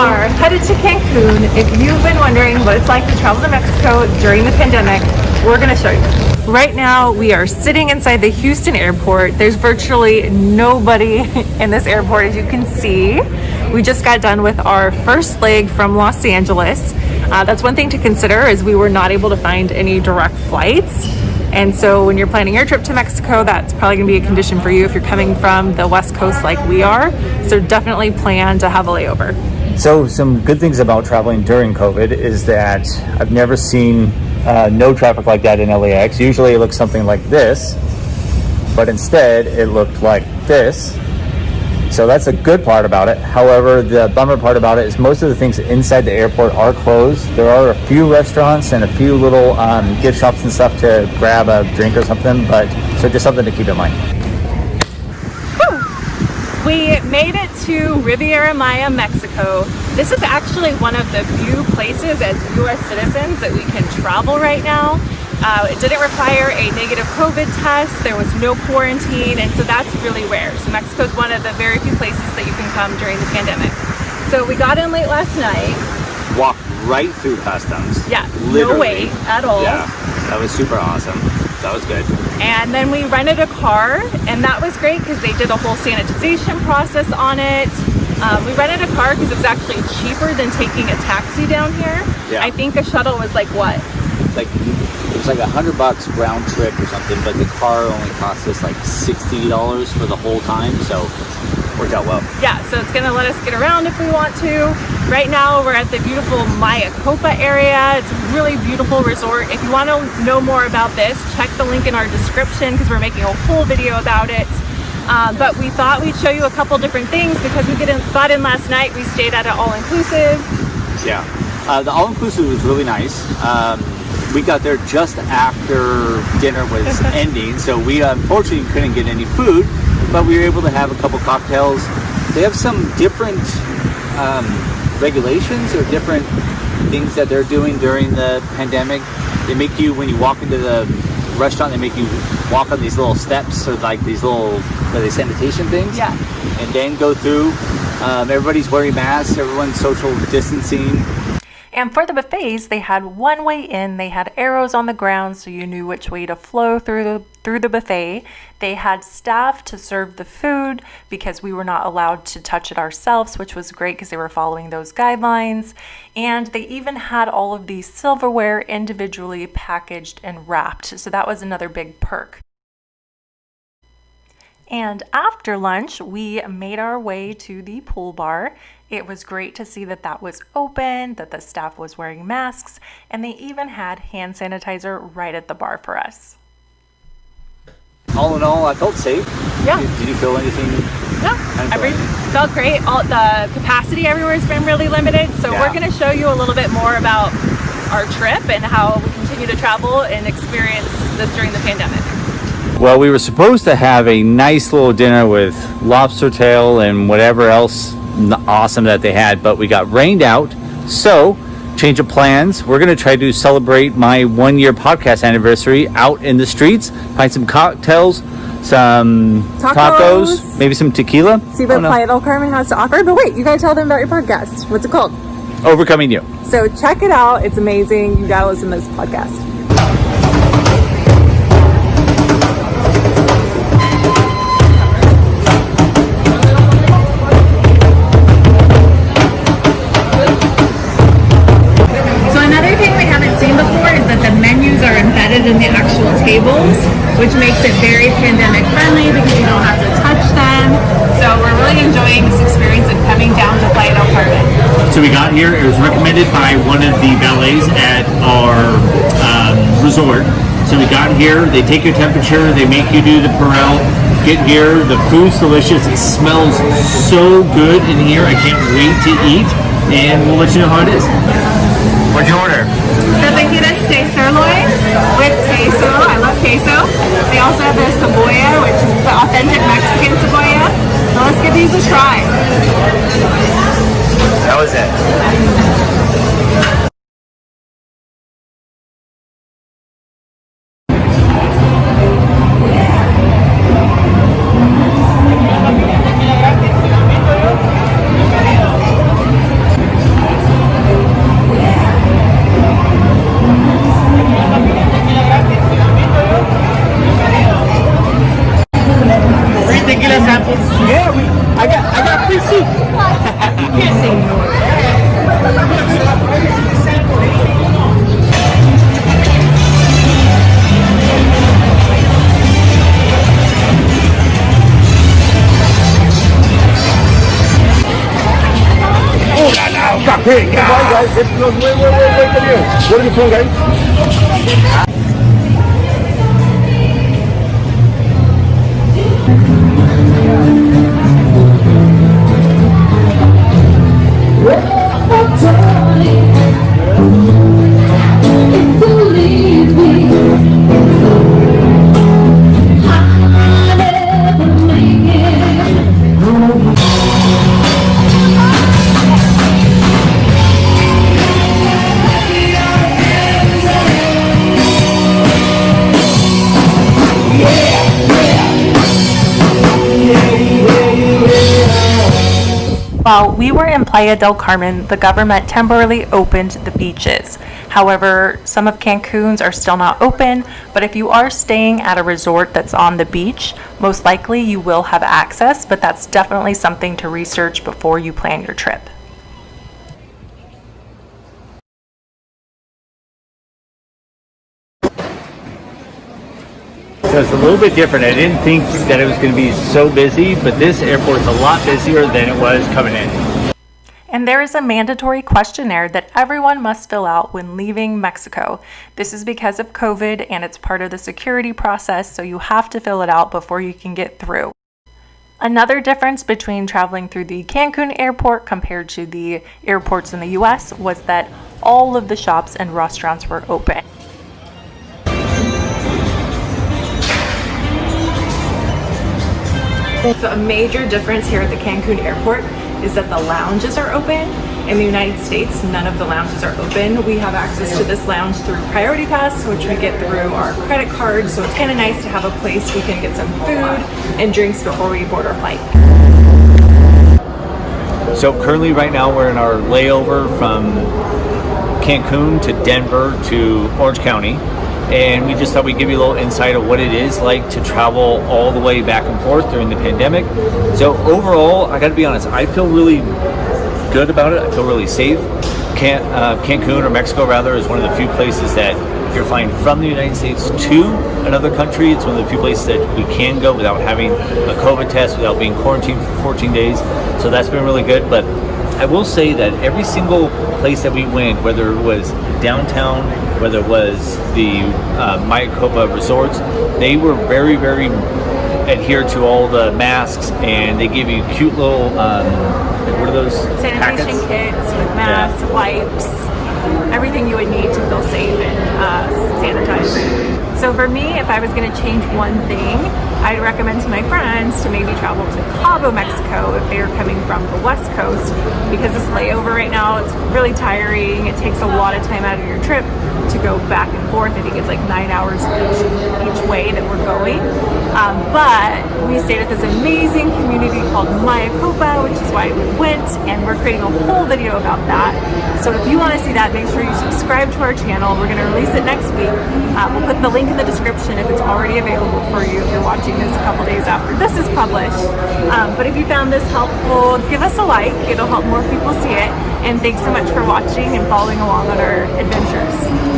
are headed to Cancun. If you've been wondering what it's like to travel to Mexico during the pandemic, we're going to show you. Right now, we are sitting inside the Houston airport. There's virtually nobody in this airport, as you can see. We just got done with our first leg from Los Angeles. That's one thing to consider, is we were not able to find any direct flights. And so when you're planning your trip to Mexico, that's probably gonna be a condition for you if you're coming from the West Coast like we are. So definitely plan to have a layover. So some good things about traveling during COVID is that I've never seen no traffic like that in LAX. Usually it looks something like this, but instead it looked like this. So that's a good part about it. However, the bummer part about it is most of the things inside the airport are closed. There are a few restaurants and a few little gift shops and stuff to grab a drink or something, but so just something to keep in mind. We made it to Riviera Maya, Mexico. This is actually one of the few places as US citizens that we can travel right now. It didn't require a negative COVID test. There was no quarantine, and so that's really rare. So Mexico is one of the very few places that you can come during the pandemic. So we got in late last night. Walked right through customs. Yeah, literally. No wait at all. Yeah, that was super awesome. That was good. And then we rented a car, and that was great because they did a whole sanitization process on it. We rented a car because it was actually cheaper than taking a taxi down here. Yeah. I think a shuttle was like what? It was like $100 round trip or something, but the car only cost us like $60 for the whole time, so worked out well. Yeah, so it's gonna let us get around if we want to. Right now we're at the beautiful Mayacopa area. It's a really beautiful resort. If you want to know more about this, check the link in our description because we're making a whole video about it. But we thought we'd show you a couple different things because we got in last night. We stayed at an all-inclusive. Yeah, the all-inclusive was really nice. We got there just after dinner was ending, so we unfortunately couldn't get any food, but we were able to have a couple cocktails. They have some different regulations or different things that they're doing during the pandemic. They make you, when you walk into the restaurant, they make you walk on these little steps, or like these little sanitation things. Yeah. And then go through. Everybody's wearing masks, everyone's social distancing. And for the buffets, they had one way in. They had arrows on the ground so you knew which way to flow through the buffet. They had staff to serve the food because we were not allowed to touch it ourselves, which was great because they were following those guidelines. And they even had all of these silverware individually packaged and wrapped. So that was another big perk. And after lunch, we made our way to the pool bar. It was great to see that that was open, that the staff was wearing masks, and they even had hand sanitizer right at the bar for us. All in all, I felt safe. Yeah. Did you feel anything? No, felt great. All the capacity everywhere has been really limited, so Yeah. we're going to show you a little bit more about our trip and how we continue to travel and experience this during the pandemic. Well, we were supposed to have a nice little dinner with lobster tail and whatever else awesome that they had, but we got rained out. So, change of plans. We're going to try to celebrate my 1-year podcast anniversary out in the streets, find some cocktails, some tacos, maybe some tequila. See what Playa del Carmen has to offer. But wait, you got to tell them about your podcast. What's it called? Overcoming You. So check it out. It's amazing. You got to listen to this podcast. In the actual tables, which makes it very pandemic friendly because you don't have to touch them. So we're really enjoying this experience of coming down to Playa del Carmen. So we got here, it was recommended by one of the valets at our resort. So we got here, they take your temperature, they make you do the Perel. Get here, the food's delicious, it smells so good in here, I can't wait to eat, and we'll let you know how it is. What'd you order? The fajita steak sirloin with queso. I love queso. They also have the cebolla, which is the authentic Mexican cebolla. So let's give these a try. That was it. Yeah, I got free soup. You can't say no. Oh, no, got great. Come on, guys. Wait, come here. What are you doing, guys? While we were in Playa del Carmen, the government temporarily opened the beaches. However, some of Cancun's are still not open, but if you are staying at a resort that's on the beach, most likely you will have access, but that's definitely something to research before you plan your trip. So it's a little bit different. I didn't think that it was going to be so busy, but this airport's a lot busier than it was coming in. And there is a mandatory questionnaire that everyone must fill out when leaving Mexico. This is because of COVID and it's part of the security process, so you have to fill it out before you can get through. Another difference between traveling through the Cancun airport compared to the airports in the US was that all of the shops and restaurants were open. So a major difference here at the Cancun airport is that the lounges are open. In the United States, none of the lounges are open. We have access to this lounge through Priority Pass, which we get through our credit card. So it's kind of nice to have a place we can get some food and drinks before we board our flight. So currently right now we're in our layover from Cancun to Denver to Orange County. And we just thought we'd give you a little insight of what it is like to travel all the way back and forth during the pandemic. So overall, I gotta be honest, I feel really good about it. I feel really safe. Cancun, or Mexico rather, is one of the few places that if you're flying from the United States to another country, it's one of the few places that we can go without having a COVID test, without being quarantined for 14 days. So that's been really good. But I will say that every single place that we went, whether it was downtown, whether it was the Mayacopa resorts, they were very, very adhered to all the masks, and they give you cute little, what are those? Sanitation kits with masks, wipes, everything you would need to feel safe and sanitized. So for me, if I was going to change one thing, I'd recommend to my friends to maybe travel to Cabo, Mexico if they're coming from the West Coast, because this layover right now, it's really tiring. It takes a lot of time out of your trip to go back and forth. I think it's like 9 hours each way that we're going. But we stayed at this amazing community called Mayacopa, which is why we went, and we're creating a whole video about that. So if you want to see that, make sure you subscribe to our channel. We're going to release it next week. We'll put the link in the description if it's already available for you if you're watching this a couple days after this is published. But if you found this helpful, give us a like. It'll help more people see it. And thanks so much for watching and following along on our adventures.